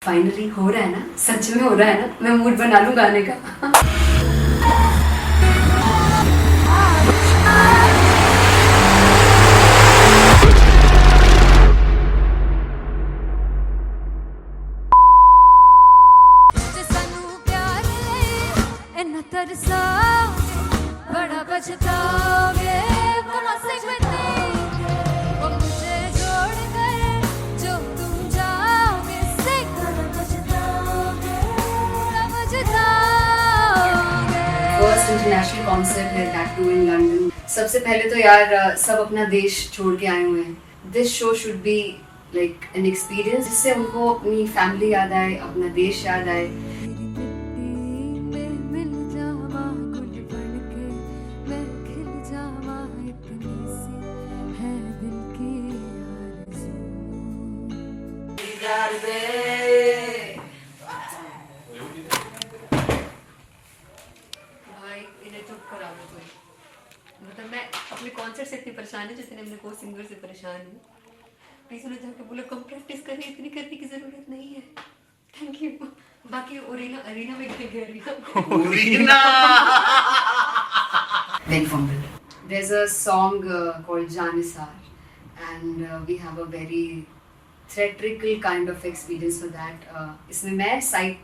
Finally हो रहा है ना, सच में हो रहा है ना, मैं मूड बना लूं गाने का। बड़ा पछताओगे बड़ा से मुझे छोड़ कर जो तुम जाओगे से बड़ा पछताओगे बड़ा पछताओगे। फर्स्ट इंटरनेशनल कॉन्सर्ट है, दैट टू इन लंदन। सबसे पहले तो यार सब अपना देश छोड़ के आए हुए हैं। This show should be like an experience जिससे उनको अपनी फैमिली याद आए, अपना देश याद आए। भाई इन्हें चुप करा दो तुम। मतलब मैं अपने कॉन्सर्ट से इतनी परेशान है जितने अपने को सिंगर से परेशान हूँ। प्लीज उन्हें जाके बोलो कम प्रैक्टिस करें, इतनी करने की जरूरत नहीं है। Thank you. बाकी अरीना में गए arena Then fumble. There's a song called Janisar and we have a very theatrical kind of experience for that. इसमें मैं साइड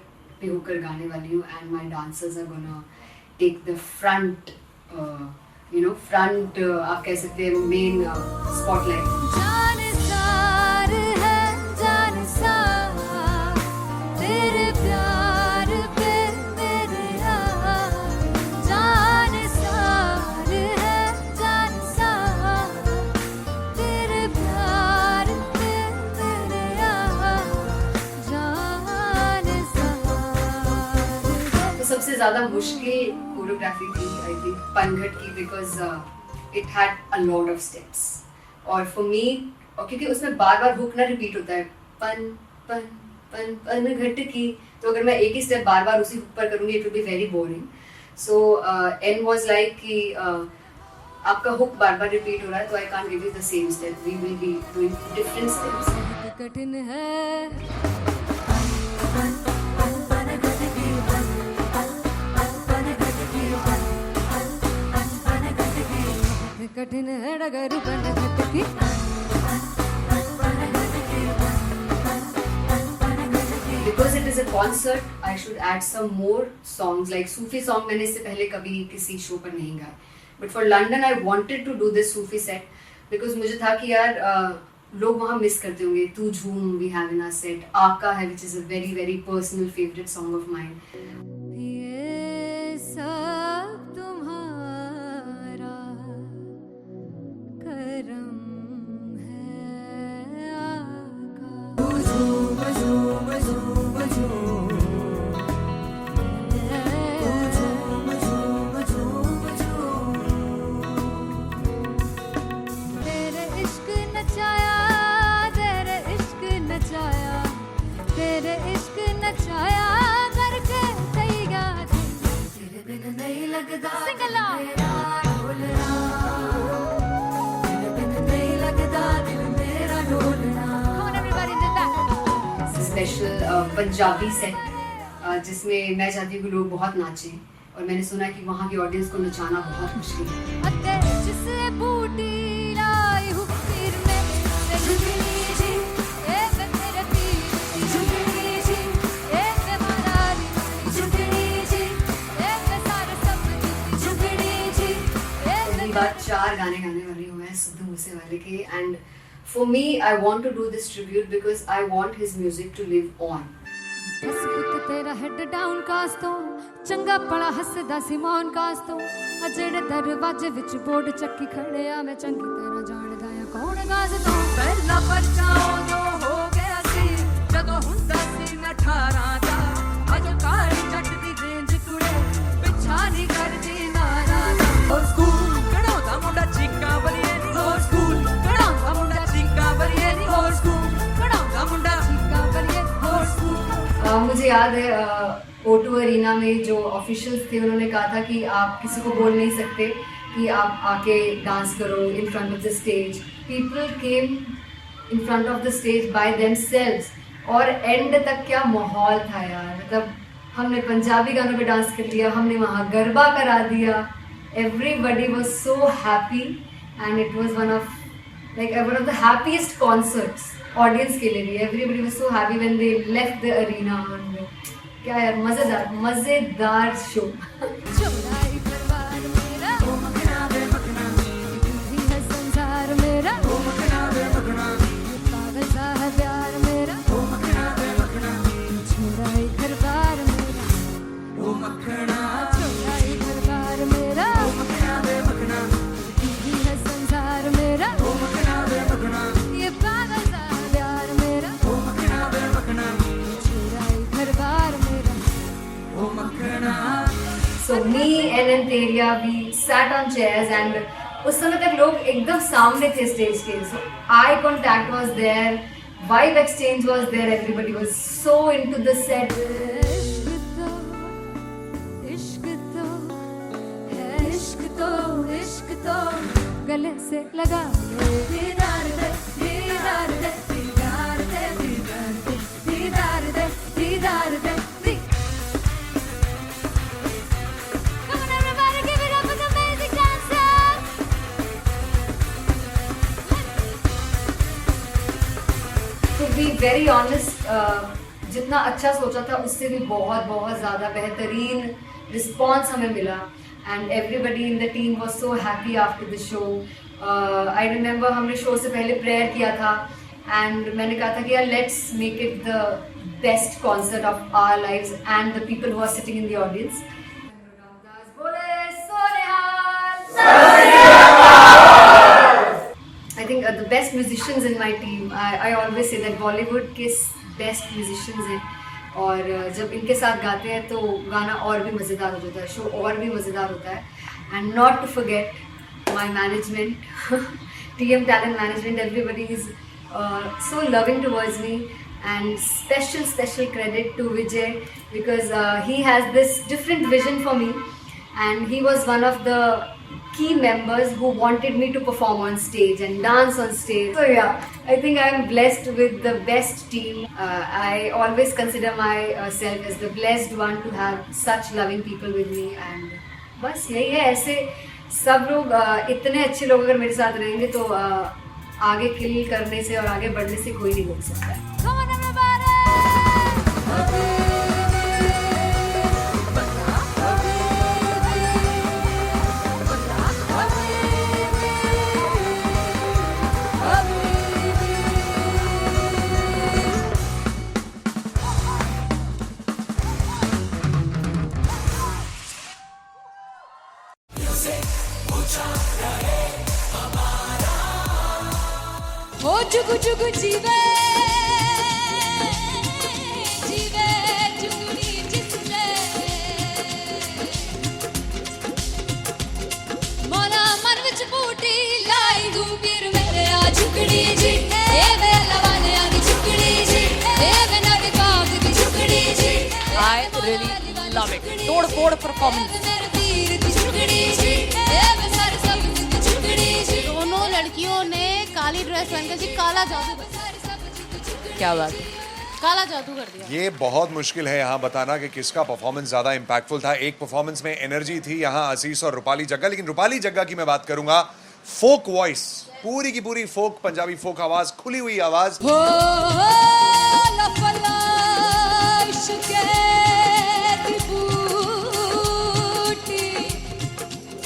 पे होकर गाने वाली हूँ and my dancers are gonna take the front, front आप कह सकते हैं main spotlight. जानिसार है जानिसार तेरे प्यार पे मेरे यार। जानिसार है जानिसार तेरे प्यार पे मेरे यार। जानिसार तो सबसे ज़्यादा मुश्किल कोरियोग्राफी थी आई थिंक पनघट की, because it had a lot of steps और फॉर मी, और क्योंकि उसमें बार बार हुक ना रिपीट होता है, पन पन पन पन घट की, तो अगर मैं एक ही स्टेप बार बार उसी हुक पर करूंगी it will be very boring. So N was like कि आपका हुक बार बार रिपीट हो रहा है तो I can't give you the same step, we will be doing different steps. कठिन है कठिन है डगर बन की। Because it is a concert, I should add some more songs like Sufi song. मैंने इससे पहले कभी किसी शो पर नहीं गाया, but for London I wanted to do this Sufi set because मुझे था कि यार लोग वहाँ मिस करते होंगे। तू झूम we have in our set, आका है which is a very very personal favorite song of mine. ये सब तुम्हारा करम है आका। झूम झूम झूम झूम झूम झूम झूम झूम तेरे इश्क नचाया तेरे इश्क नचाया तेरे इश्क नचाया करके तैयार तेरे बिन नहीं लगदा सिंगला मेरा ढोलना तेरे बिन नहीं लगदा दिल मेरा ढोलना। Come on everybody did that. Special Punjabi set जिसमें मैं चाहती हूँ कि लोग बहुत नाचें, और मैंने सुना कि वहाँ की ऑडियंस को नचाना बहुत मुश्किल है। अते जिसे बूटी लाई हूँ पीर में ते झुकनी जी ए मैं तेरे पीर झुकनी जी ए मैं मनाली झुकनी जी ए मैं सारे सब झुकनी जी ए पहली बार 4 गाने गाने वाली हूँ मैं सिद्धू मूसेवाले के, and for me I want to do this tribute because I want his music to live on. बस पुत तेरा हेड डाउन कास तो चंगा पड़ा हसदा सिमोन कास तो अजेड़े दरवाजे विच बोर्ड चक्की खड़े आ मैं चंगी तरह जानदा आ कौन गाज तो पहला परचाओ जो हो गया सी जदों हुंदा सी मैं 18 दा अजो काली जट दी रेंज कुड़े पिछा नहीं करदी नारा दा। और स्कूल कढ़ाउंदा मुंडा चीका बलिए नी और स्कूल कढ़ाउंदा मुंडा चीका बलिए नी और स्कूल कढ़ाउंदा मुंडा चीका बलिए और स्कूल। मुझे याद है O2 अरीना में जो ऑफिशियल्स थे उन्होंने कहा था कि आप किसी को बोल नहीं सकते कि आप आके डांस करो in front of the stage. People came in front of the stage by themselves और एंड तक क्या माहौल था यार, मतलब हमने पंजाबी गानों पे डांस कर लिया, हमने वहाँ गरबा करा दिया, everybody was so happy and it was one of the happiest concerts audience के लिए भी. Everybody was so happy when they left the arena. क्या यार, मजेदार शो. चौड़ाई परिवार मेरा, ओ मखना वे मखना, तू ही है संसार मेरा, ओ मखना वे मखना, पागल सा है प्यार मेरा, ओ मखना वे मखना, चौड़ाई परिवार मेरा, ओ मखना, चौड़ाई परिवार मेरा, ओ मखना वे मखना, तू ही है संसार मेरा, ओ मखना वे मखना, ये पागल सा है प्यार मेरा, ओ मखना वे मखना, चौड़ाई परिवार मेरा. So me and Anteria, we sat on chairs and उस समय तक लोग एकदम सामने थे स्टेज के. So eye contact was there, vibe exchange was there, everybody was so into the set. इश्क तो है, इश्क तो गले से लगा ले. दीदार दे, दीदार दे, दीदार दे, दीदार दे, दीदार दे, दीदार दे. Come on everybody, give it up for the amazing dancers. To be very honest, जितना अच्छा सोचा था उससे भी बहुत ज़्यादा बेहतरीन रिस्पॉन्स हमें मिला. And everybody in the team was so happy after the show. I remember हमने शो से पहले प्रेयर किया था एंड मैंने कहा था कि यार let's make it the best concert of our lives and the people who are sitting in the audience. I think the best musicians in my team, I always say that Bollywood के best musicians हैं और जब इनके साथ गाते हैं तो गाना और भी मज़ेदार हो जाता है, शो और भी मज़ेदार होता है. And not to forget my management, TM Talent Management, everybody is so loving towards me, and special credit to Vijay because he has this different vision for me and he was one of the key members who wanted me to perform on stage and dance on stage. So yeah, I think I am blessed with the best team. I always consider myself as the blessed one to have such loving people with me and बस यही है. ऐसे सब लोग इतने अच्छे लोग अगर मेरे साथ रहेंगे तो आगे किल करने से और आगे बढ़ने से कोई नहीं रोक सकता है. Come on everybody. ओ जुगु जुगु जीवे जीवे जुगनी जिसले मोना मन विच बूटी लाई गुबीर मेरे आ झुकड़ी जी ए वे लवाने आ दी झुकड़ी जी ए वे नवी बाग दी झुकड़ी जी. I really love it. तोड़-फोड़ performance. मेरे वीर दी झुकड़ी जी ए वे सारे सब दी झुकड़ी जी. दोनों लड़कियों ने काली ड्रेस पहनकर जी काला जादू, क्या बात है. काला जादू कर दिया. ये बहुत मुश्किल है यहाँ बताना कि किसका परफॉर्मेंस ज़्यादा इम्पैक्टफुल था. एक परफॉर्मेंस में एनर्जी थी यहाँ आशीष और रूपाली जग्गा, लेकिन रूपाली जग्गा की मैं बात करूंगा. फोक वॉइस, पूरी की पूरी फोक, पंजाबी फोक आवाज, खुली हुई आवाज. हो लफला इश्क़ दी बूटी.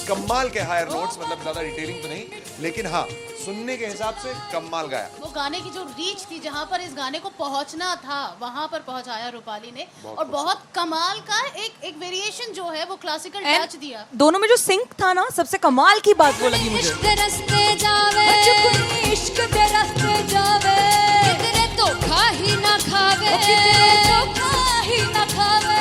कमाल के हायर नोट्स, मतलब ज़्यादा डिटेलिंग तो नहीं, लेकिन हाँ सुनने के हिसाब से कमाल गाया. वो गाने की जो रीच थी, जहाँ पर इस गाने को पहुँचना था वहाँ पर पहुँचाया रूपाली ने. और बहुत कमाल का एक वेरिएशन जो है वो क्लासिकल टच दिया. दोनों में जो सिंक था ना, सबसे कमाल की बात वो लगी मुझे. इश्क़ दे रस्ते जावे, इश्क़ दे रस्ते जावे, कितने धोखा ही ना खावे, कितने धोखा ही ना खावे.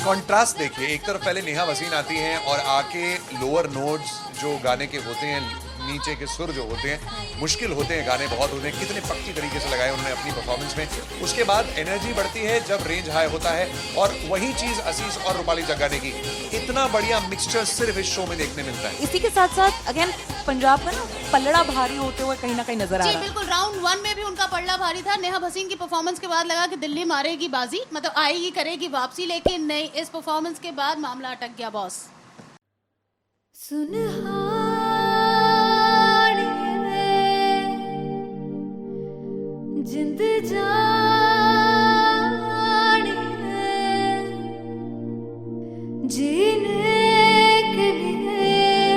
कॉन्ट्रास्ट देखिए, एक तरफ पहले नेहा वसीन आती हैं और आके लोअर नोट्स जो गाने के होते हैं नीचे के सुर जो होते हैं मुश्किल होते हैं, गाने बहुत होते हैं, कितने पक्की तरीके से लगाए उन्होंने अपनी परफॉर्मेंस में। उसके बाद एनर्जी बढ़ती है जब रेंज हाई होता है, और वही चीज असीस और रूपाली जग्गा ने की। इतना बढ़िया मिक्सचर सिर्फ इस शो में देखने मिलता है। इसी के साथ साथ अगेन पंजाब का ना पल्लड़ा भारी होते हुए कहीं ना कहीं नजर आ जी रहा है। बिल्कुल, राउंड 1 में भी उनका पल्ला भारी था। नेहा भसीन की परफॉर्मेंस के बाद लगा कि दिल्ली मारेगी बाजी, मतलब आएगी करेगी वापसी, लेकिन नहीं, इस परफॉर्मेंस के बाद मामला अटक गया बॉस। सुनहानी जिंद जानी जीने के लिए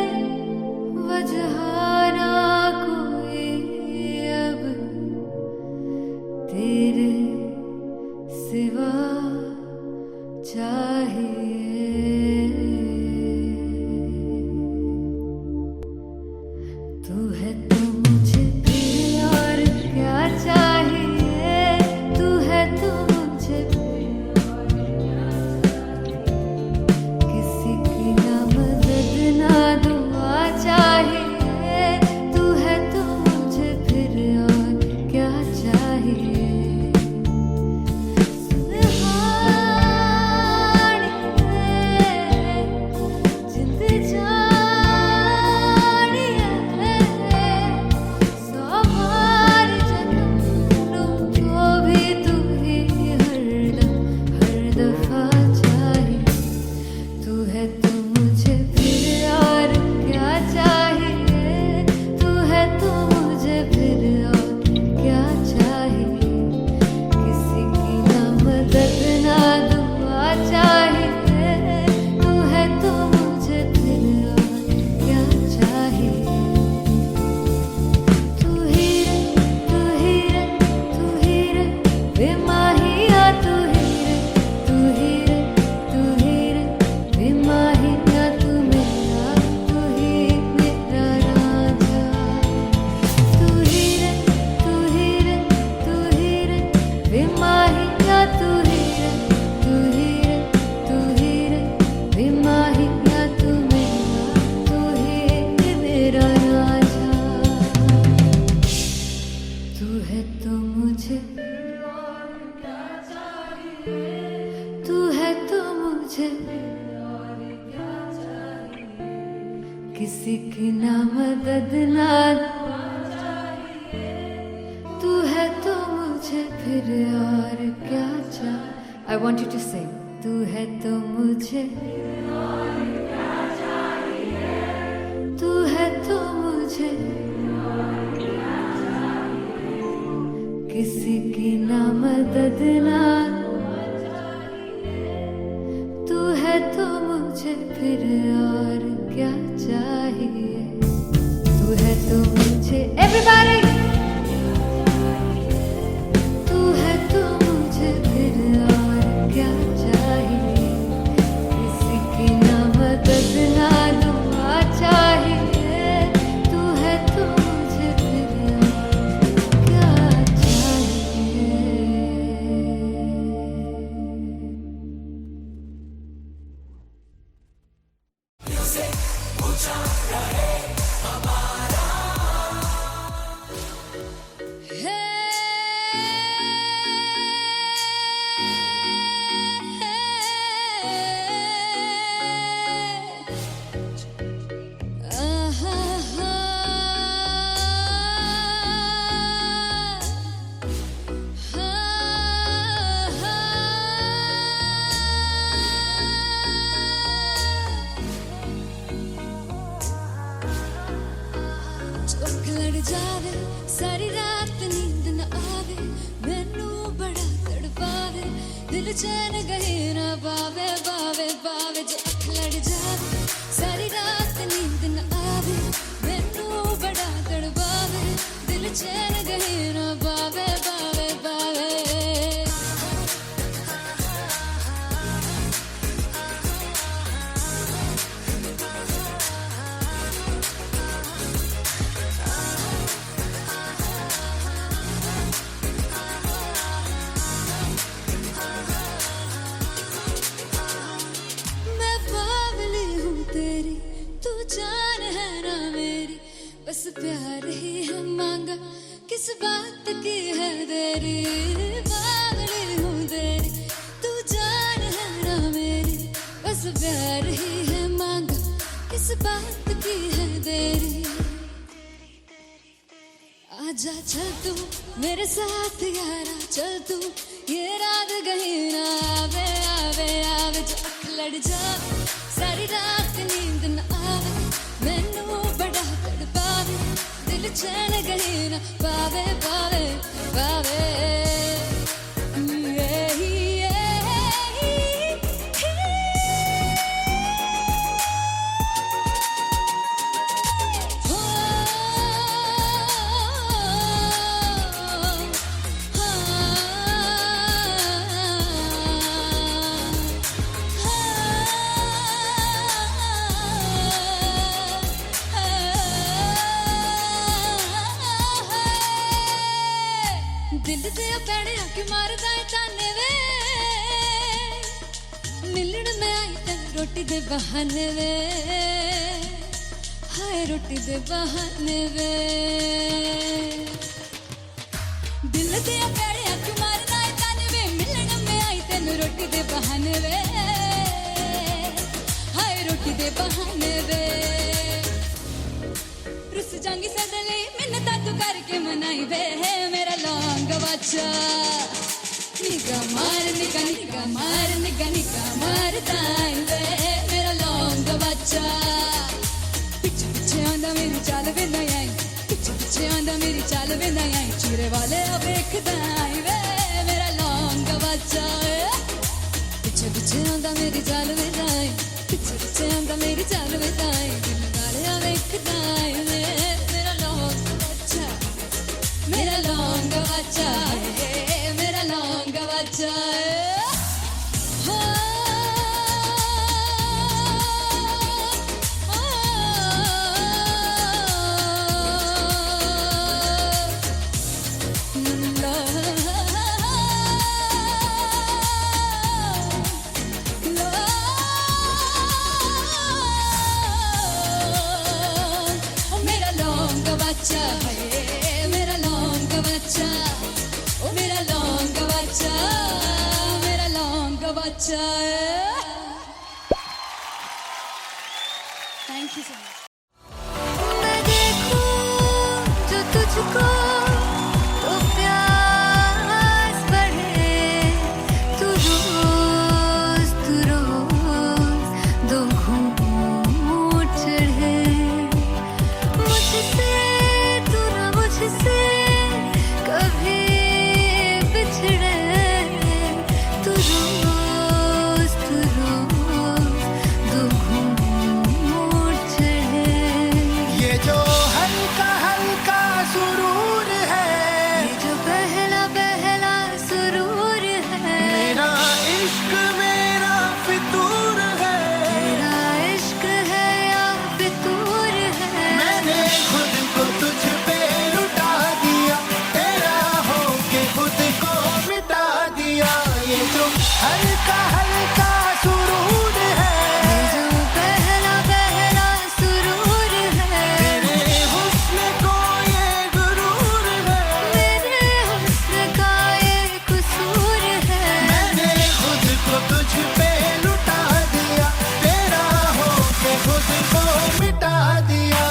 वजह ना कोई अब तेरे सिवा चाहिए। तू है तो मुझे फिर और क्या चाहिए, तू है तो मुझे फिर और क्या चाहिए। किसी की ना मदद ना दुआ चाहिए, तू है तो मुझे फिर और क्या चाहिए। सुनहानी जिंद जानी सौ बार जन्म लूं तो भी तू ही हरदम हर दफा चाहिए। तू है तो मुझे फिर और क्या चाहिए, तू है तो मुझे फिर और क्या चाहिए। किसी की ना मदद ना दुआ चाहिए, तू है तो मुझे फिर और क्या चाहिए। तू ही रे, तू ही रे, तू ही रे बेमाहिया, तू ही रे, तू ही रे, तू ही रे बेमाहिया, तू मेरा, तू ही मेरा राजा। तू ही रे, तू ही रे, तू ही रे बेमाहिया, तू ही रे, तू ही रे, तू ही रे बेमाहिया, तू मेरा, तू ही मेरा राजा। तू है तो मुझे, तू है तो मुझे किसी की ना मदद ना तू है तो मुझे फिर और क्या चाहिए। I want you to sing. तू है तो मुझे, तू है तो मुझे किसी की ना मदद ना, तू है तो मुझे फिर और क्या चाहिए। तू है तो मुझे, everybody, तू है तो मुझे फिर और क्या चाहिए। किसी की ना मदद ना दुआ चाहिए, तू है तो मुझे फिर और क्या चाहिए। चौक लड़ जावे सारी रात नींद न आवे, मैनू बड़ा तड़पावे, दिल चैन गहे ना पावे पावे पावे। जो अख लड़ जावे सारी रात नींद न आवे, मैनू बड़ा तड़पावे, दिल चैन गहे ना पावे पावे पावे। मैं बावली हूँ तेरी, तू जान है ना मेरी, बस प्यार ही है मांगा, किस बात की है देरी, बावली हूँ तेरी, तू जान है ना मेरी, बस प्यार ही है मांगा, किस बात की है देरी। आजा चल तू मेरे साथ यारा, चल तू ये रात कहीं ना आवे, आवे आवे जो अख लड़ जा, सारी रात नींद न आवे, मैनू बड़ा तड़पावे, दिल चैन कहीं ना पावे, पावे पावे। दिल से पैड़े आके मारदा है ताने वे, मिलन में आई तन रोटी दे बहाने वे, हाय रोटी दे बहाने वे। दिल से पैड़े आके मारदा है ताने वे, मिलन में आई तन रोटी दे बहाने वे, हाय रोटी दे बहाने वे। रुस जांगी सदले मिन्नता तू करके मनाई वे, मेरा लौंग बच्चा निगा मार निगा निगा मार निगा निगा मारताई वे, मेरा लौंग बच्चा। पीछे पीछे आंदा मेरी चाल वे ना आई, पीछे पीछे आंदा मेरी चाल वे ना आई, चीरे वाले देखदा आई वे, मेरा लौंग बच्चा। पीछे पीछे आंदा मेरी चाल वे ना आई, पीछे पीछे आंदा मेरी चाल वे ना आई, दिल वाले देखदा आई वे, मेरा लौंग बच्चा, मेरा लौंग बच्चा है, मेरा लौंग बच्चा है। मेरा लौंग बच्चा है, मेरा लौंग बच्चा, ओ मेरा लौंग बच्चा, मेरा लौंग बच्चा। Thank you so much. मैं देखूं जो तुझको तो प्यास बढ़े, तू रोज दो घूंट चढ़े, मुझसे तू ना मुझसे कभी बिछड़े, तू रोज दो घूंट चढ़े। ये जो हल्का हल्का सुरूर है, ये जो पहला पहला सुरूर है, मेरा इश्क मेरा फितूर है, तेरा इश्क है या फितूर है, मैंने खुद को तुझ पे लुटा दिया, तेरा होके खुद को मिटा दिया। ये जो हल्का हल्का सुरूर है, ये जो पहला पहला सुरूर है, तेरे हुस्न को ये गुरूर है, मेरे हुस्न का ये कसूर है, मैंने खुद को तुझ पे लुटा दिया, तेरा होके खुद को मिटा दिया।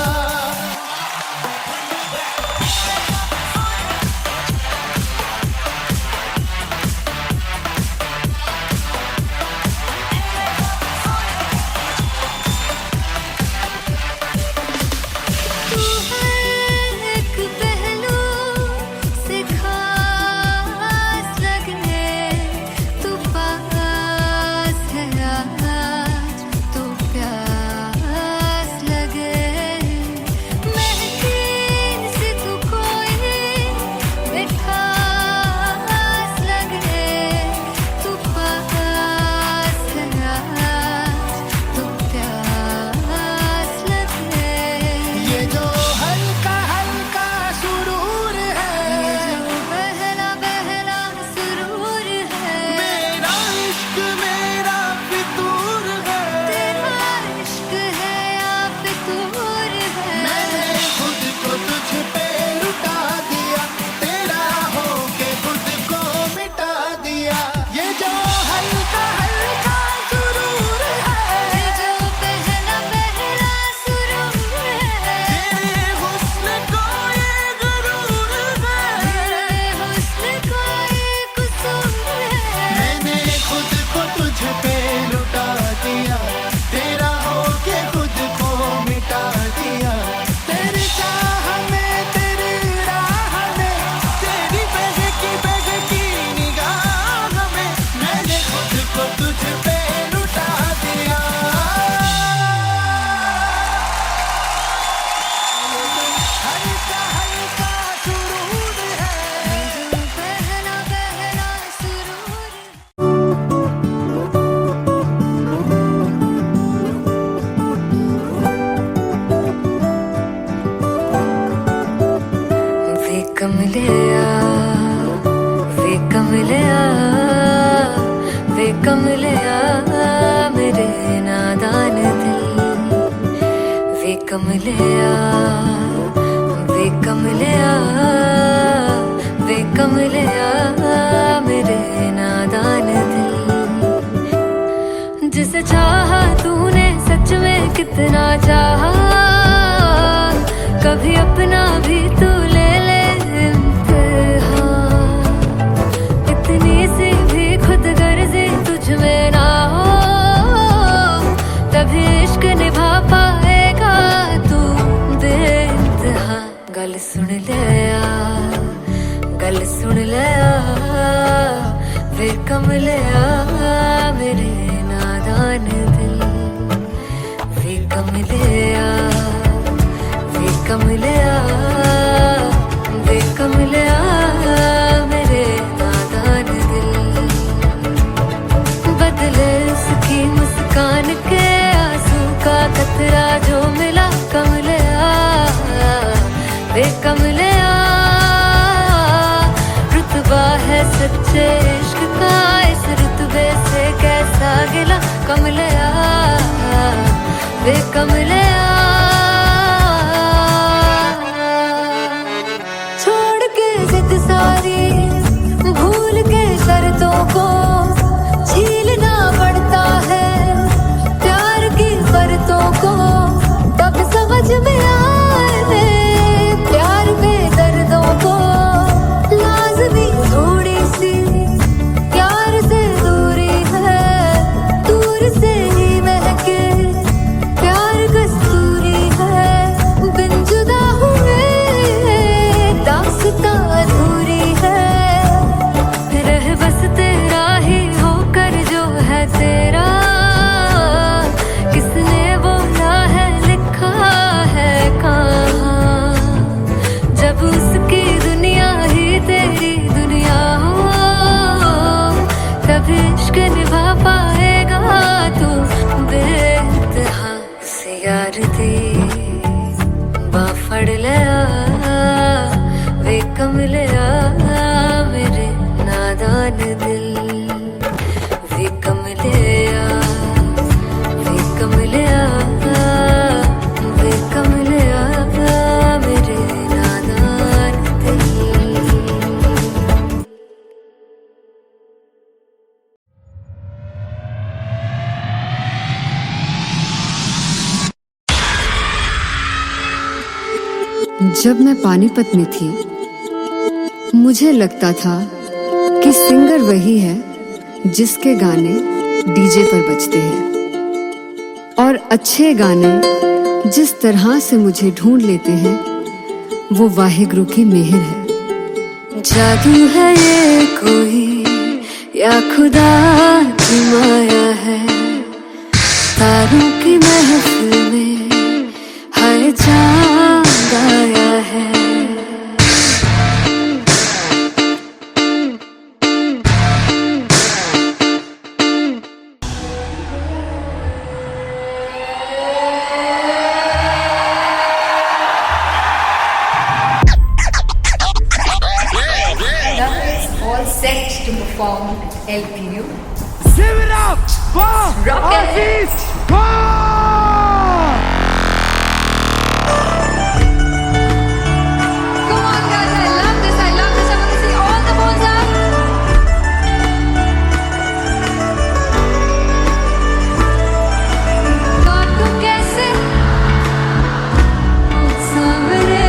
वे कमलिया मेरे नादान दिल, वे कमलिया, वे कमलिया, वे कमलिया मेरे नादान दिल। जिसे चाहा तूने सच में कितना चाहा, कभी अपना भी तू ले ले इम्तिहान। इतनी सी भी खुद गर्जी तुझ में ना हो, तभी इश्क निभा पाएगा तू बेइंतहा। गल सुन लिया, गल सुन लिया, वे कमलिया मेरे नादान दिल, वे कमलिया, वे कमलिया, वे कमलिया मेरे नादान दिल। बदले उसकी मुस्कान के आंसू का कतरा जो मिला कमलिया, वे कमलिया। रुतबा है सच्चे इश्क का, इस रुतबे से कैसा गिला कमलिया, वे कमलिया। छोड़ के जिद सारी, भूल के शर्तों को, झीलना पड़ता है प्यार की शर्तों को। तब समझ में आए प्यार में दर्दों को, लाज़मी थोड़ी सी प्यार से दूरी है, दूर से ही महके प्यार कस्तूरी है। बिन जुदा हुए दास्तां अधूरी है, रह बस तेरा ही होकर जो है तेरा। किसने बोला है लिखा है कहाँ, जब उसकी दुनिया ही तेरी दुनिया हो, तब इश्क निभा पाएगा तू बेइंतहा। से यार दी बाफड़ लिया, वे कमलिया मेरे नादान दिल, वे कमलिया, वे कमलिया, वे कमलिया मेरे नादान दिल। जब मैं पानीपत में थी, मुझे लगता था कि सिंगर वही है जिसके गाने डीजे पर बजते हैं, और अच्छे गाने जिस तरह से मुझे ढूंढ लेते हैं वो वाहिगुरु की मेहर है। जादू है ये कोई या खुदा की माया है, तारों की महफिल में हर चांद आया है। All set to perform LPU. Give it up for Rocket. Come on guys, I love this, I love this. I want to see all the balls up. काटूं कैसे सामने,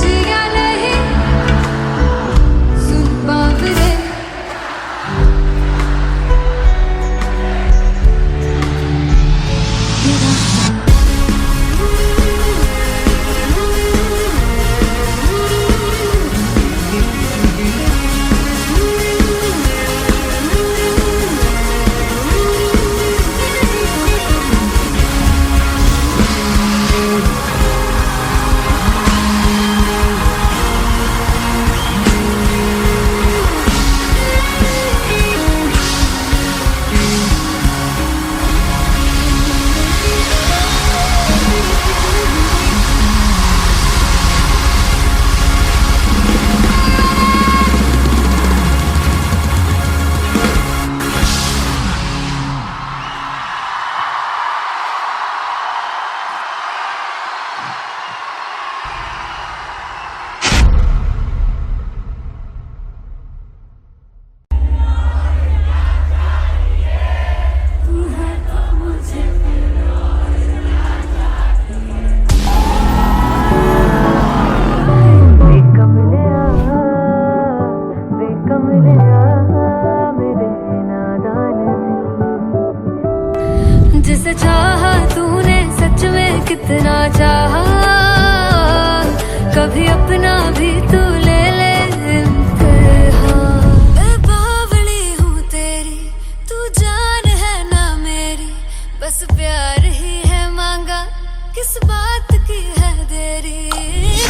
जिया नहीं सुन पावरे। जिसे चाहा तूने सच में कितना चाहा, कभी अपना भी तू ले ले इम्तिहान। मैं बावली हूँ तेरी, तू जान है ना मेरी, बस प्यार ही है मांगा, किस बात की है देरी।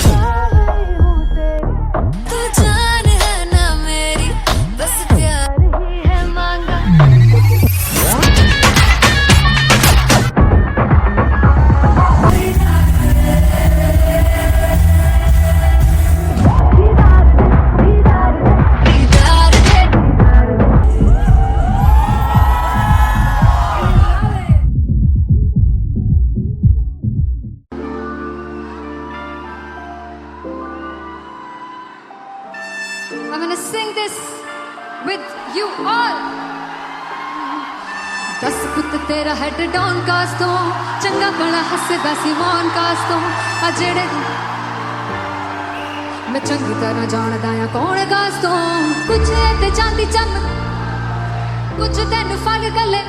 बावली हूँ तेरी, तू जान है ना मेरी, बस प्यार ही है मांगा। I'm gonna sing this with you all. 10 ਪੁੱਤ ਤੇਰਾ ਹੈਡ ਡਾਊਨ ਕਾਸ ਤੋਂ, ਚੰਗਾ ਬੜਾ ਹੱਸਦਾ ਸੀ ਮੌਨ ਕਾਸ ਤੋਂ। ਆ ਜਿਹੜੇ ਮੈਂ ਚੰਗੀ ਤਰ੍ਹਾਂ ਜਾਣਦਾ ਆ ਕੌਣ ਕਾਸ ਤੋਂ। ਕੁਝ ਤੇ ਚਾਂਦੀ ਚਮਕ, ਕੁਝ ਤੈਨੂੰ ਫੜ ਗੱਲੇ,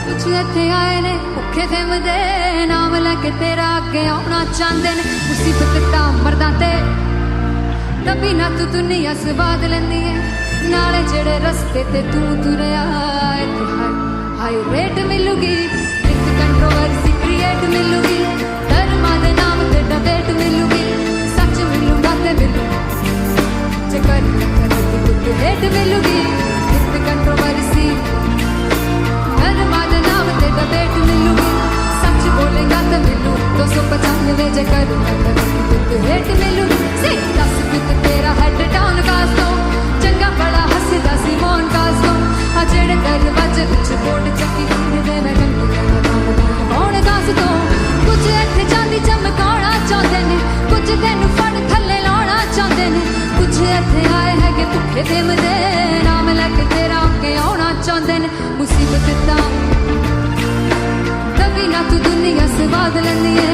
ਕੁਝ ਇੱਥੇ ਆਏ ਨੇ ਭੁੱਖੇ ਫਿਰਦੇ, ਨਾਮ ਲੈ ਕੇ ਤੇਰਾ ਅੱਗੇ ਆਉਣਾ ਚਾਹੁੰਦੇ ਨੇ। ਮੁਸੀਬਤ ਤਾਂ ਮਰਦਾਂ ਤੇ ਤਬੀ ਨਾ ਤੂੰ ਦੁਨੀਆ ਸਵਾਦ ਲੈਂਦੀ ਏ, ਨਾਲੇ ਜਿਹੜੇ ਰਸਤੇ ਤੇ ਤੂੰ ਤੁਰਿਆ ਇੱਥੇ ਹਾਈ ਰੇਟ ਮਿਲੂਗੀ, ਇੱਕ ਕੰਟਰੋਵਰਸੀ ਕ੍ਰੀਏਟ ਮਿਲੂਗੀ, ਧਰਮਾਂ ਦੇ ਨਾਮ ਤੇ ਡਬੇਟ ਮਿਲੂਗੀ, ਸੱਚ ਮਿਲੂਗਾ ਤੇ ਮਿਲੂ ਜੇ ਕਰ ਕੁੱਤੇ ਰੇਟ ਮਿਲੂਗੀ, ਇੱਕ ਕੰਟਰੋਵਰਸੀ ਧਰਮਾਂ ਦੇ ਨਾਮ ਤੇ ਡਬੇਟ ਮਿਲੂਗੀ, ਸੱਚ ਬੋਲੇਗਾ ਤੇ ਮਿਲੂ 295 ਜੇ ਕਰ ਕੁੱਤੇ ਰੇਟ ਮਿਲੂਗੀ। 10 ਪੁੱਤ ਤੇਰਾ ਹੈਡ ਡਾਊਨ ਕਾਸ ਤੋਂ, ਚੰਗਾ ਬੜਾ ਹੱਸਦਾ ਸੀ ਮੌਨ ਕਾਸ ਤੋਂ। ਆ ਜਿਹੜੇ ਦਰਵਾਜ਼ੇ ਵਿੱਚ ਬੋਰਡ ਚੱਕੀ ਫਿਰਦੇ, ਮੈਂ ਚੰਗੀ ਤਰ੍ਹਾਂ ਜਾਣਦਾ ਕੌਣ ਕਾਸ ਤੋਂ। ਕੁਝ ਇੱਥੇ ਚਾਂਦੀ ਚਮਕਾਉਣਾ ਚਾਹੁੰਦੇ ਨੇ, ਕੁਝ ਤੈਨੂੰ ਫੜ ਥੱਲੇ ਲਾਉਣਾ ਚਾਹੁੰਦੇ ਨੇ, ਕੁਝ ਇੱਥੇ ਆਏ ਹੈਗੇ ਭੁੱਖੇ ਫਿਰਦੇ, ਨਾਮ ਲੈ ਕੇ ਤੇਰਾ ਅੱਗੇ ਆਉਣਾ ਚਾਹੁੰਦੇ ਨੇ। ਮੁਸੀਬਤ ਤਾਂ ਤਬੀ ਨਾ ਤੂੰ ਦੁਨੀਆ ਸਵਾਦ ਲੈਂਦੀ ਏ,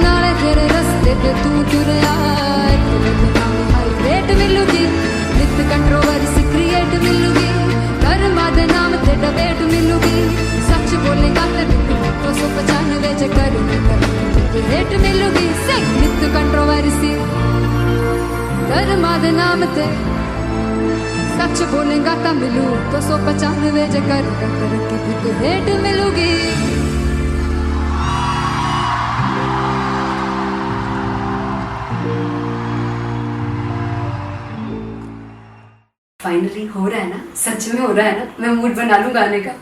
ਨਾਲੇ ਤੇਰੇ ਰਸਤੇ ਤੇ ਤੂੰ ਤੁਰਿਆ ਰੇਟ ਮਿਲੂਗੀ, ਨਿਤ ਕੰਟਰੋਵਰਸੀ ਕ੍ਰੀਏਟ ਮਿਲੂਗੀ, ਧਰਮਾਂ ਦੇ ਨਾਮ ਤੇ ਡਬੇਟ ਮਿਲੂਗੀ, ਸੱਚ ਬੋਲੇਗਾ ਤੇ ਮਿਲੂ 295 ਜੇ ਕਰ ਰੇਟ ਮਿਲੂਗੀ। ਨਿਤ ਕੰਟਰੋਵਰਸੀ ਧਰਮਾਂ ਦੇ ਨਾਮ ਤੇ ਸੱਚ ਬੋਲੇਗਾ ਤਾਂ ਮਿਲੂ 295 ਜੇ ਕਰ ਰੇਟ ਮਿਲੂਗੀ। फाइनली हो रहा है ना, सच में हो रहा है ना, मैं मूड बना लूं गाने का।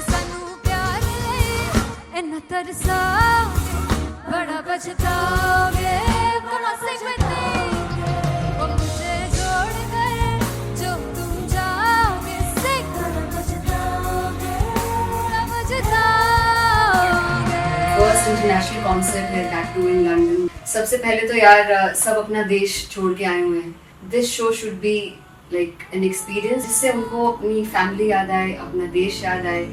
ਸਾਨੂੰ ਪਿਆਰ ਲਈ ਇੰਨਾ ਤਰਸਾਓਗੇ, ਬੜਾ ਪਛਤਾਓਗੇ, ਬੜਾ ਸਿਖਤੇ ਉਹ ਮੁਝੇ छोड़ गए जो तुम जाओगे, फर्स्ट इंटरनेशनल कॉन्सर्ट है, दैट टू इन लंदन। सबसे पहले तो यार सब अपना देश छोड़ के आए हुए हैं। This show should be like an experience, जिससे उनको अपनी फैमिली याद आए, अपना देश याद आए।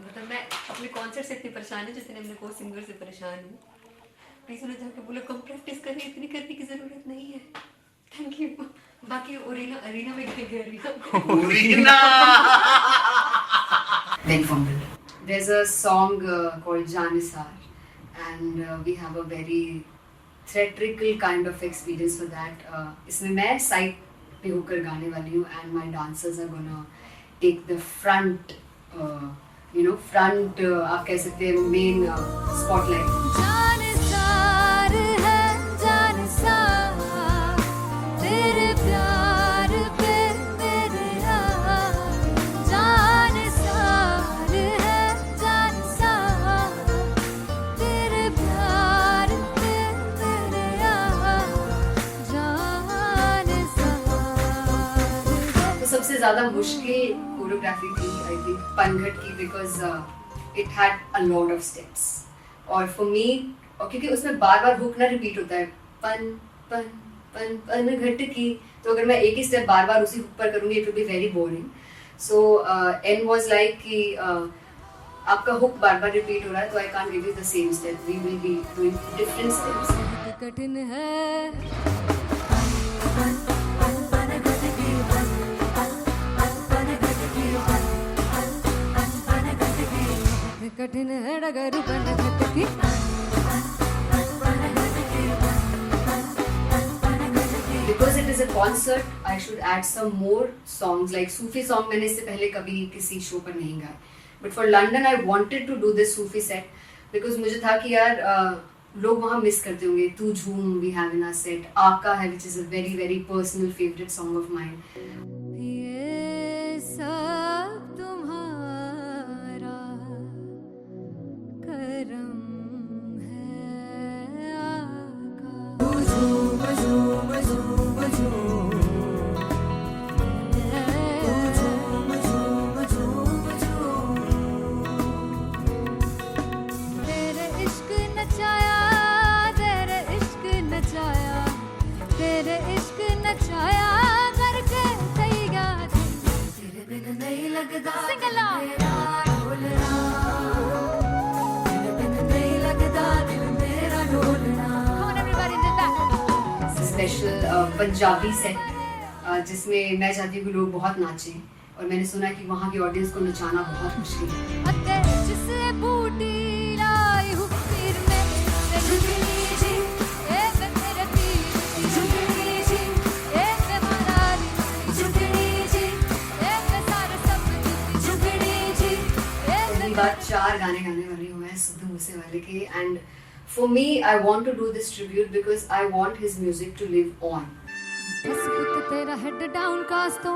मतलब मैं अपने कॉन्सर्ट से इतनी परेशान हूँ जितने अपने को सिंगर से परेशान हूँ। प्लीज उन्हें जाके बोलो कम प्रैक्टिस करिए, इतनी करने की जरूरत नहीं है। Thank you. बाकी अरीना में गए arena Very fumble. There's a song called Janisar, and we have a very theatrical kind of experience for that. इसमें मैं साइड पे होकर गाने वाली हूँ, and my dancers are gonna take the front, front आप कह सकते हैं मेन spotlight. जानसार है जानसार, तेरे प्यार पे मेरे जानसार है जानसार, तेरे प्यार पे मेरे जानसार। तो सबसे ज़्यादा मुश्किल कोरियोग्राफी थी आई थिंक पनघट की because it had a lot of steps और फॉर मी और क्योंकि उसमें बार बार हुक ना रिपीट होता है पन पन पन पनघट की, तो अगर मैं एक ही स्टेप बार बार उसी हुक पर करूँगी it will be very boring. So N was like कि आपका हुक बार बार रिपीट हो रहा है तो I can't give you the same step, we will be doing different steps. कठिन है कठिन है डगर पनघट की. Because it is a concert, I should add some more songs like Sufi song. मैंने इससे पहले कभी किसी शो पर नहीं गाया. But for London, I wanted to do this Sufi set because मुझे था कि यार लोग वहाँ मिस करते होंगे. तू झूम we have in our set. आका है which is a very very personal favorite song of mine. ये सब तुम्हारा करम है आका. तेरे इश्क नचाया तेरे इश्क नचाया तेरे इश्क नचाया करके तैयार तेरे बिन नहीं लगता सिंगला तेरे बिन नहीं लगता दिल मेरा ढोलना. Come on everybody do that. Special Punjabi set जिसमें मैं चाहती हूँ कि लोग बहुत नाचें और मैंने सुना कि वहाँ की ऑडियंस को नचाना बहुत मुश्किल है. अते जिसे बूटी लाई हूँ पीर में ते झुकनी जी ए वे तेरे पीर की झुकनी जी ए वे मरारी की झुकनी जी ए वे सारे सब की झुकनी जी ए वे पहली बार 4 गाने गाने वाली हूँ मैं सिद्धू मूसेवाले के and for me I want to do this tribute because I want his music to live on. बस पुत तेरा हेड डाउन कास तो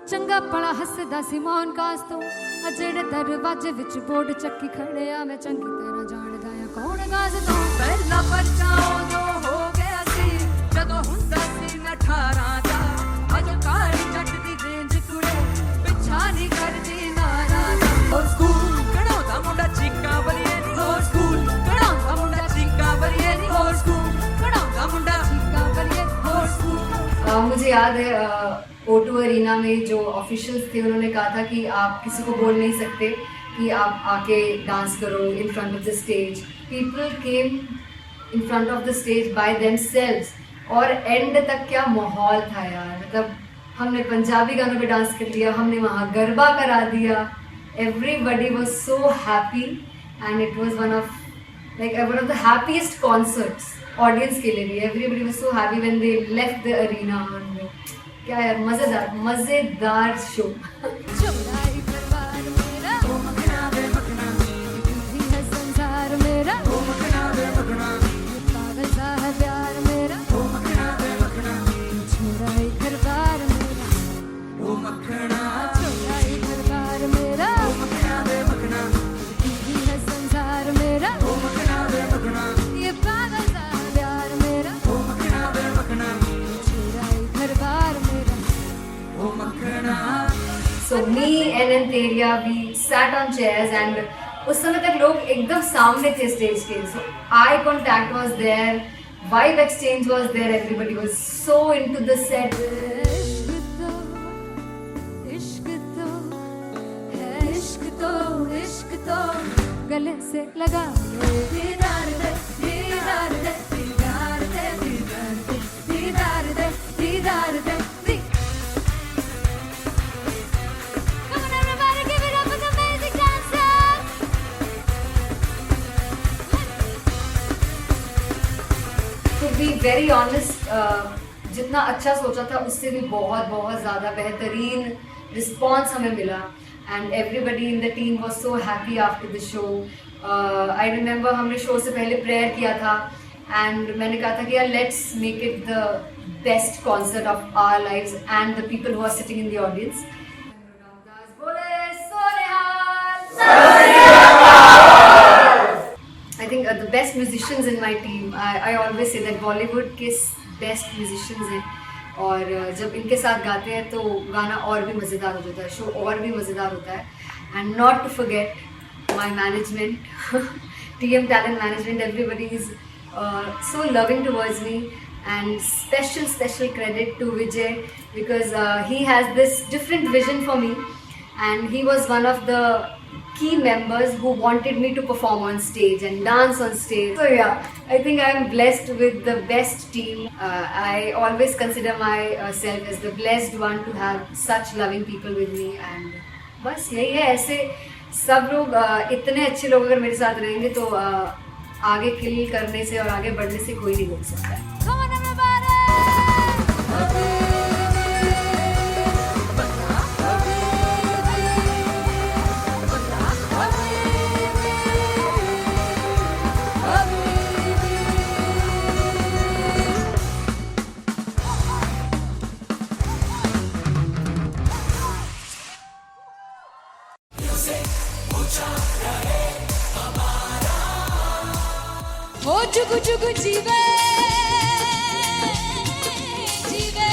चंगा पड़ा हसदा सिमोन कास तो आ जेड़े दरवाजे विच बोर्ड चक्की खड़े आ मैं चंगी तरह जानदा आ कौन गाज तो. ਪਹਿਲਾ ਬੱਚਾ ਉਦੋਂ ਹੋ ਗਿਆ ਸੀ ਜਦੋਂ ਹੁੰਦਾ ਸੀ ਮੈਂ 18 ਦਾ ਅਜੋ ਕਾਲੀ ਜੱਟ ਦੀ ਰੇਂਜ ਕੁੜੇ ਪਿੱਛਾ ਨਹੀਂ ਕਰਦੀ ਨਾਰਾ ਦਾ. ਹੋਰ ਸਕੂਲ ਕਢਾਉਂਦਾ ਮੁੰਡਾ ਚੀਕਾਂ ਬਲੀਏ ਨੀ ਹੋਰ ਸਕੂਲ ਕਢਾਉਂਦਾ ਮੁੰਡਾ ਚੀਕਾਂ ਬਲੀਏ ਨੀ ਹੋਰ ਸਕੂਲ ਕਢਾਉਂਦਾ ਮੁੰਡਾ ਚੀਕਾਂ ਬਲੀਏ ਹੋਰ ਸਕੂਲ. मुझे याद है O2 अरीना में जो ऑफिशियल्स थे उन्होंने कहा था कि आप किसी को बोल नहीं सकते कि आप आके डांस करो in front of the stage. People came in front of the stage by themselves और एंड तक क्या माहौल था यार. मतलब हमने पंजाबी गानों पे डांस कर लिया, हमने वहाँ गरबा करा दिया. Everybody was so happy and it was one of the happiest concerts audience के लिए भी. Everybody was so happy when they left the arena. क्या यार मजेदार शो. चौड़ाई परिवार मेरा ओ मखना बे मखना ही है संसार मेरा ओ मखना बे मखना पागल सा है प्यार मेरा ओ मखना बे मखना चौड़ाई परिवार मेरा ओ मखना चौड़ाई परिवार मेरा ओ मखना बे मखना ही है संसार मेरा ओ मखना बे मखना ये पागल सा है प्यार मेरा ओ मखना बे मखना चौड़ाई परिवार मेरा. So me and Anteria, we sat on chairs and उस समय तक लोग एकदम सामने थे स्टेज के. So eye contact was there, vibe exchange was there, everybody was so into the set. इश्क तो है इश्क तो गले से लगा दीदार दे दीदार दे दीदार दे दीदार दे दीदार दे. Come on everybody, give it up for the amazing dancers. To be very honest, जितना अच्छा सोचा था उससे भी बहुत बहुत ज़्यादा बेहतरीन रिस्पॉन्स हमें मिला and everybody in the team was so happy after the show. I remember हमने शो से पहले प्रेयर किया था एंड मैंने कहा था कि यार let's make it the best concert of our lives and the people who are sitting in the audience. I think the best musicians in my team. I always say that Bollywood के best musicians हैं और जब इनके साथ गाते हैं तो गाना और भी मज़ेदार हो जाता है, शो और भी मज़ेदार होता है. And not to forget my management, TM Talent Management, everybody is so loving towards me. And special credit to Vijay because he has this different vision for me, and he was one of the key members who wanted me to perform on stage and dance on stage. So yeah, I think I am blessed with the best team. I always consider myself as the blessed one to have such loving people with me. And बस यही है, ऐसे सब लोग इतने अच्छे लोग अगर मेरे साथ रहेंगे तो आगे किल करने से और आगे बढ़ने से कोई नहीं रोक सकता है. Come on, everybody! हो जुगु जुगु जीवे जीवे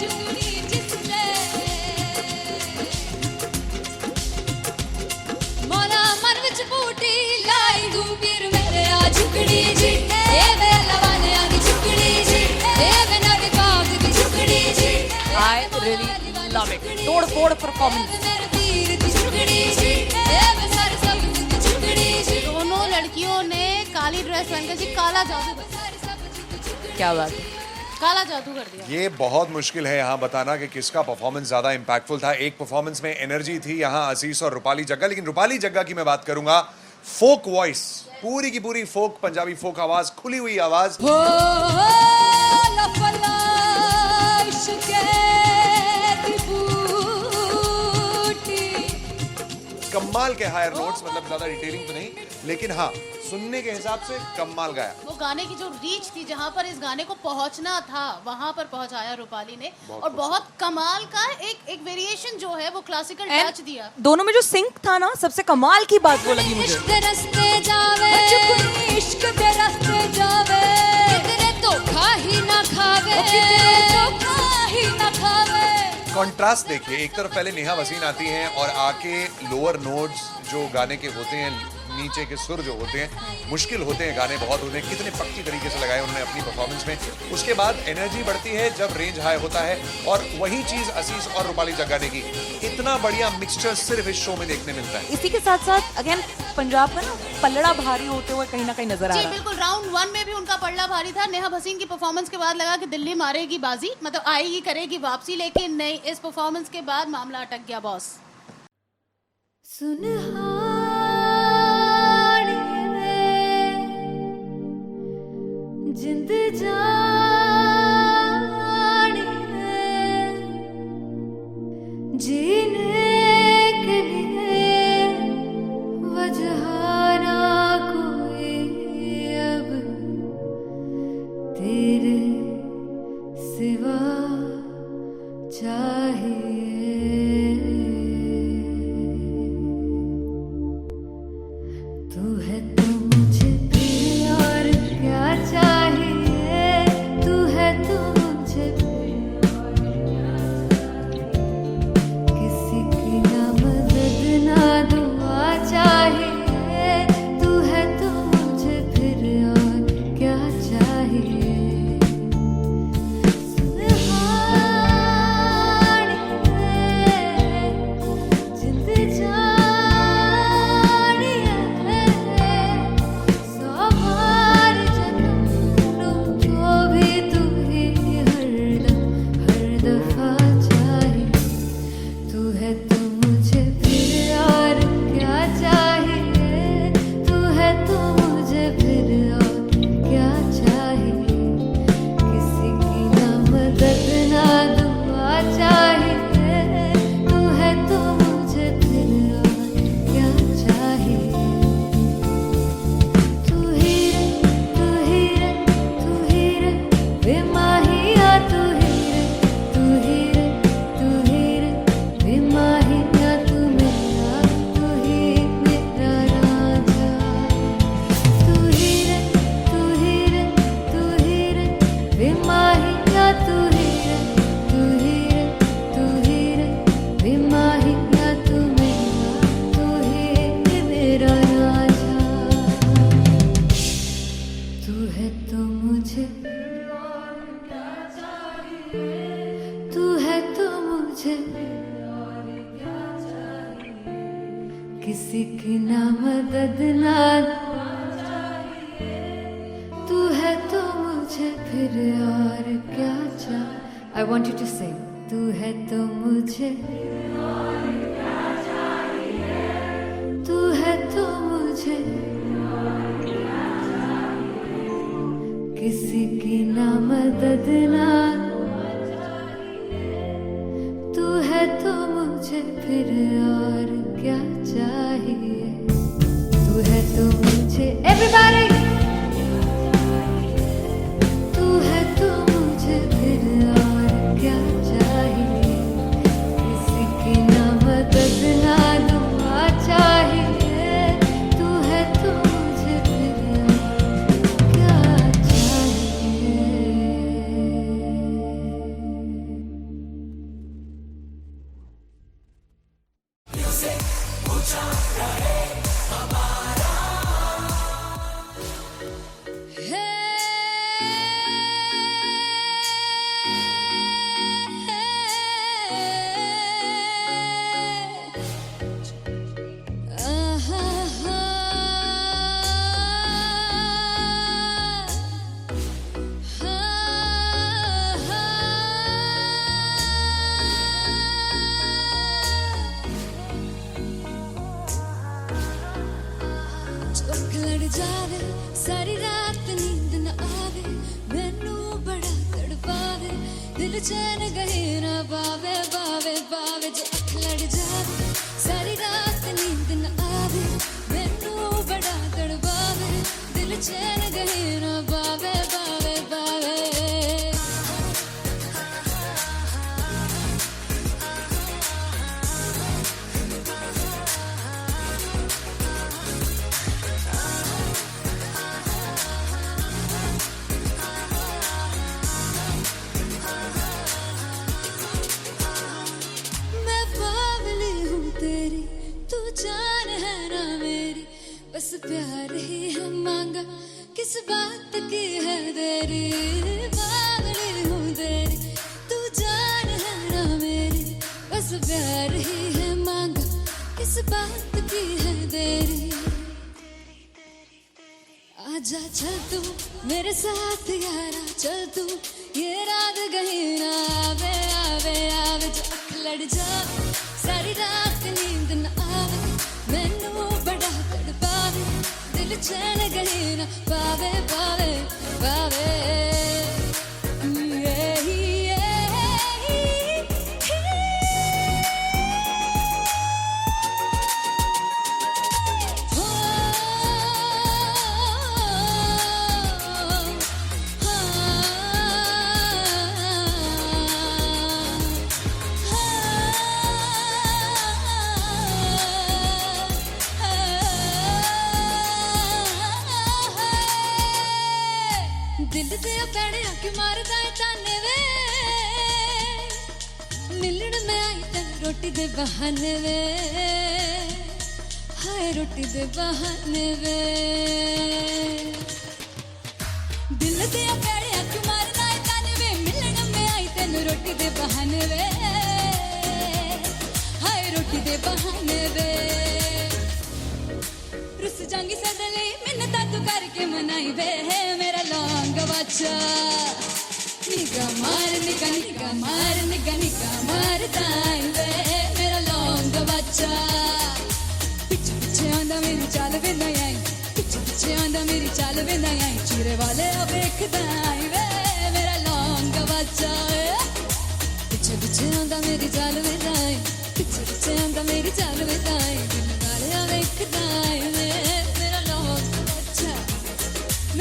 जुगनी जिसने मोला मन विच बूटी लाई दूबीर मेरे आ झुकड़ी जी ए वे लवाने आ झुकड़ी जी ए वे नवे बाग की झुकड़ी जी. I really love it. तोड़ फोड़ परफॉर्मेंस. मेरे तीर की झुकड़ी जी ए वे सारे सब की झुकड़ी जी. दोनों लड़कियों ने काली ड्रेस पहनकर जी काला जादू कर दिया. क्या बात है. काला जादू कर दिया. ये बहुत मुश्किल है यहाँ बताना कि किसका परफॉर्मेंस ज़्यादा इम्पैक्टफुल था. एक परफॉर्मेंस में एनर्जी थी यहाँ असीस और रूपाली जग्गा, लेकिन रूपाली जग्गा की मैं बात करूंगा. फोक वॉइस, पूरी की पूरी फोक, पंजाबी फोक आवाज, खुली हुई आवाज. हो लफला इश्क़ दी बूटी. कमाल के हायर नोट्स, मतलब ज्यादा डिटेलिंग तो नहीं, लेकिन हाँ सुनने के हिसाब से कमाल गाया. वो गाने की जो रीच थी, जहाँ पर इस गाने को पहुंचना था वहां पर पहुंचाया रूपाली ने. और बहुत कमाल का एक वेरिएशन जो है वो क्लासिकल टच दिया. दोनों में जो सिंक था ना, सबसे कमाल की बात वो लगी मुझे. इश्क़ दे रस्ते जावे चुपनी इश्क़ दे रस्ते जावे कितने धोखा ही ना खावे कितने धोखा ही ना खावे. कॉन्ट्रास्ट देखिए, एक तरफ पहले नेहा वसीन आती हैं और आके लोअर नोट्स जो गाने के होते हैं, नीचे के सुर जो होते हैं, मुश्किल होते हैं, गाने बहुत होते हैं, कितने पक्की तरीके से लगाए उन्होंने अपनी परफॉर्मेंस में. उसके बाद एनर्जी बढ़ती है जब रेंज हाई होता है, और वही चीज असीस और रूपाली जग्गा ने की. इतना बढ़िया मिक्सचर सिर्फ इस शो में देखने मिलता है. इसी के साथ साथ अगेन पंजाब का ना पल्लड़ा भारी होते हुए कहीं ना कहीं नजर आ जी रहा है. बिल्कुल. राउंड 1 में भी उनका पल्ला भारी था. नेहा भसीन की परफॉर्मेंस के बाद लगा कि दिल्ली मारेगी बाजी, मतलब आएगी करेगी वापसी, लेकिन नहीं, इस परफॉर्मेंस के बाद मामला अटक गया बॉस. जिंद जानी है जीने के लिए वजह ना कोई अब तेरे सिवा चाहिए. तू है तो मुझे फिर और क्या चाहिए. तू है तो मुझे फिर और क्या चाहिए. किसी की ना मदद ना दुआ चाहिए. तू है तो मुझे फिर और क्या चाहिए. सुनहानी है मुझे किसी की ना मदद ना तू है तो मुझे फिर और क्या चाहिए. I want you to sing. तू है तो मुझे तू है तो मुझे किसी की ना मदद ना तू है तो मुझे फिर और क्या चाहिए. तू है तो मुझे everybody तू है तो मुझे फिर और क्या चाहिए. किसी की ना मदद ना दुआ चाहिए. तू है तो मुझे फिर और क्या चाहिए. चौक लड़ जावे सारी रात नींद न आवे मैनू बड़ा तड़पावे दिल चैन गहे ना पावे पावे पावे. जो अख लड़ जावे सारी रात नींद न आवे मैनू बड़ा तड़पावे दिल चैन गहे ना पावे पावे पावे. मैं बावली हूँ तेरी तू जान है ना मेरी बस प्यार ही है मांगा किस बात की है देरी. बावली हूँ तेरी तू जान है ना मेरी बस प्यार ही है मांगा किस बात की है देरी. आजा चल तू मेरे साथ यारा चल तू ये रात गही ना आवे आवे आवे. जो अख लड़ जावे सारी रात नींद न आवे मैनू बड़ा तड़पावे दिल चैन गही ना पावे पावे पावे. दिल दे पैड़े आके मारदा है ताने वे मिलन में आई तन रोटी दे बहाने वे हाय रोटी दे बहाने वे. दिल दे पैड़े आके मारदा है ताने वे मिलन में आई तन रोटी दे बहाने वे हाय रोटी दे बहाने वे. रुस जांगी सदले मिन्नता तू करके मनाई वे मेरा लौंग बच्चा. निगा मार दाई वे मेरा लौंग बच्चा. पिछे पिछे आंदा मेरी चाल वे ना आई पिछे पिछे आंदा मेरी चाल वे ना आई. चूरे वाले वेखदा आई वे मेरा लौंग बच्चा. पिछे पिछे आंदा मेरी चाल वे ना आई पिछे पिछे आंदा मेरी चाल वे ना आई. दिल वाले वेखदा आई वे मेरा लौंग बच्चा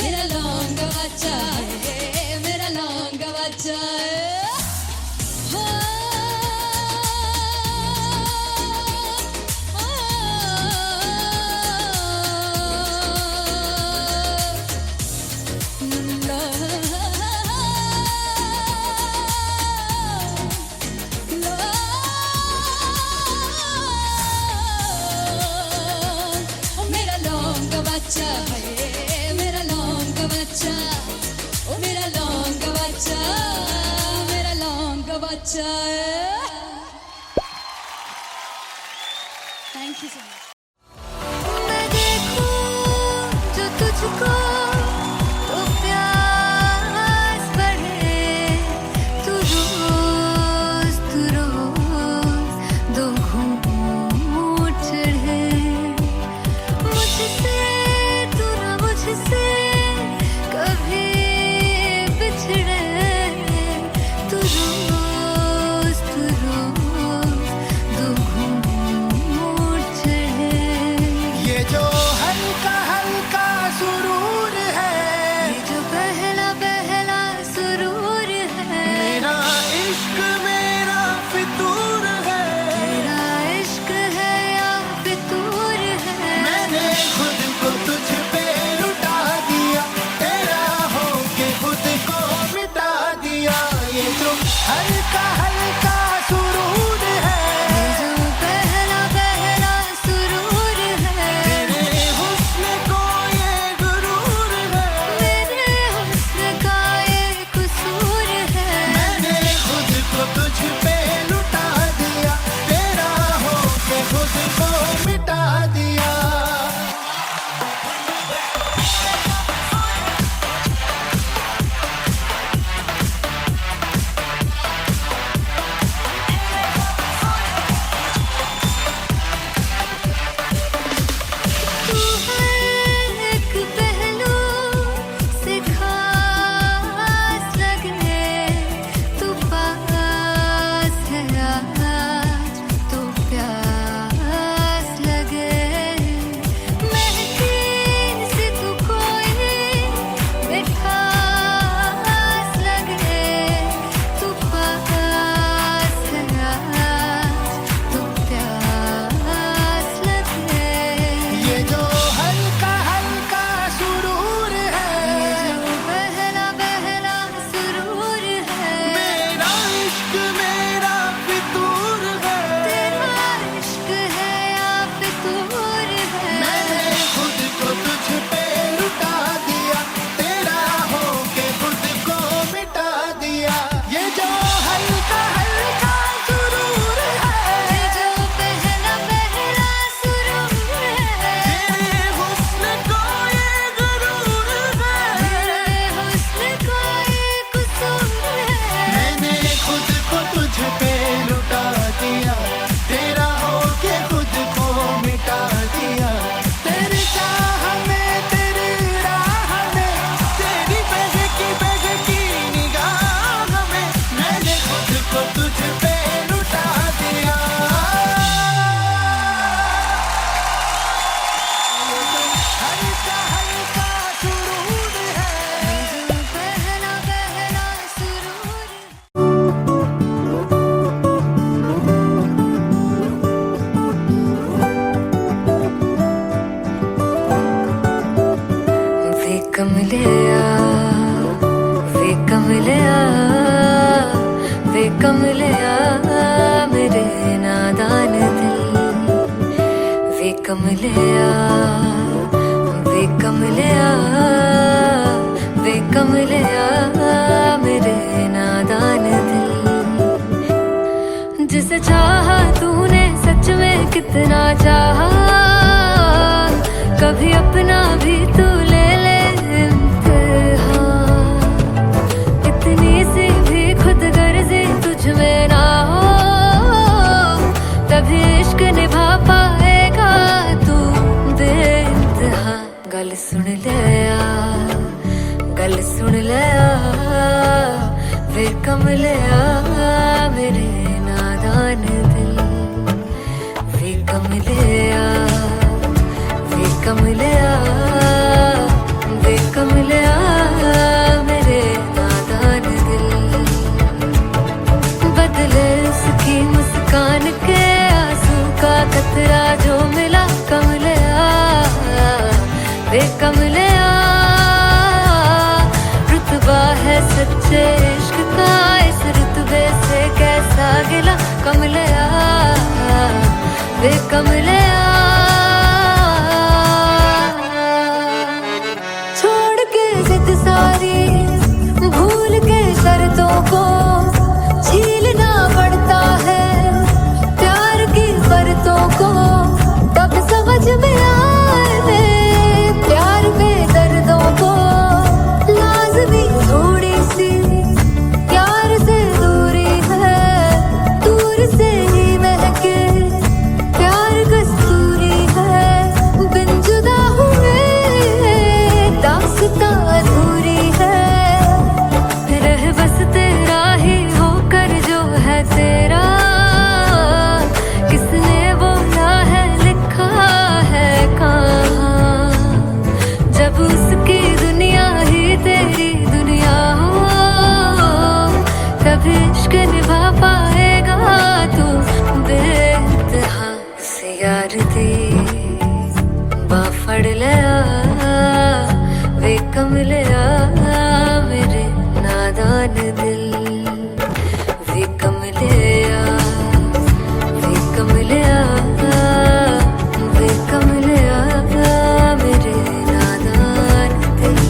मेरा लौंग बच्चा मेरा लौंग बच्चा. मेरा लौंग बच्चा मेरा लौंग बच्चा ओ मेरा लौंग बच्चा मेरा लौंग बच्चा. Thank you so much. मैं देखूं जो तुझको तो प्यास बढ़े, तू रोज दो घूंट चढ़े, मुझसे तू ना मुझसे कभी बिछड़े, तू रोज दो घूंट चढ़े। ये जो हल्का हल्का सुरूर है, ये जो पहला पहला सुरूर है, मेरा इश्क मेरा फितूर है। तेरा इश्क है या फितूर है। मैंने खुद को तुझ पे लुटा दिया, तेरा होके खुद को मिटा दिया। ये जो हल्का हल्का सुरूर है, ये जो पहला पहला सुरूर है, तेरे हुस्न को ये गुरूर है। मेरे हुस्न का ये कसूर है। मैंने खुद को तुझ पे लुटा दिया, तेरा होके खुद को मिटा दिया। तू है एक पहलू से खास लगने, तू पास है आज तो प्यास लगे। महकी से तू कोई मिठास लगे, तू पास है आज तो प्यास लगे। ये जो हल्का हल्का सुरूर है, ये जो पहला पहला सुरूर है, मेरा इश्क मेरा फितूर है। तेरा इश्क है या फितूर है। मैंने खुद को तुझ पे लुटा दिया, तेरा होके खुद को मिटा दिया। ये जो हल्का हल्का सुरूर है, ये जो पहला पहला सुरूर है, तेरे हुस्न को ये गुरूर है। मेरे हुस्न का ये कसूर है। मैंने खुद को तुझ पे लुटा दिया, तेरा होके खुद को मिटा दिया। तेरी चाह में तेरी राह में, तेरी बहकी निगाह में, मैंने खुद को तुझ पे लुटा दिया। हल्का हल्का सुरूर है, ये जो पहला पहला सुरूर है। वे कमलिया, वे कमलिया, वे कमलिया, मेरे नादान दिल। वे कमलिया, वे कमलिया, वे कमलिया, मेरे नादान दिल। जिसे चाहा तूने सच में कितना चाहा, कभी अपना भी तू ले ले इम्तिहान। इतनी सी भी खुद गर्जी तुझ में ना हो, तभी इश्क निभा पाएगा तू बेइंतहा। गल सुन ले आ, गल सुन ले आ, वे कमलिया, मेरे नादान दिल। वे कमलिया, वे कमलिया, वे कमलिया, मेरे नादान दिल। बदले उसकी मुस्कान के आंसू का कतरा जो मिला कमलिया, वे कमलिया। रुतबा है सच्चे इश्क का, इस रुतबे से कैसा गिला कमलिया, वे कमलिया। छोड़ के जिद सारी, भूल के शर्तों को, छीलना पड़ता है प्यार की परतों को। कमलिया मेरे नादान दिल, वे कमलिया, वे कमलिया, वे कमलिया मेरे नादान दिल।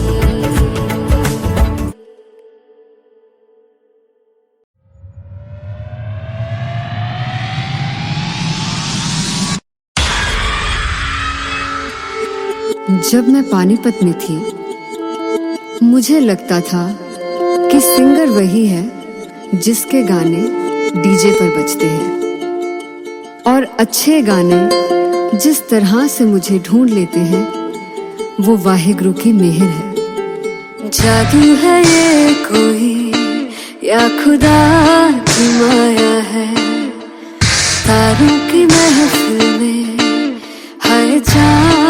जब मैं पानीपत में थी मुझे लगता था कि सिंगर वही है जिसके गाने डीजे पर बजते हैं, और अच्छे गाने जिस तरह से मुझे ढूंढ लेते हैं वो वाहिगुरु की मेहर है। जादू है ये कोई या खुदा की माया है, तारों की महफिल में हाय जान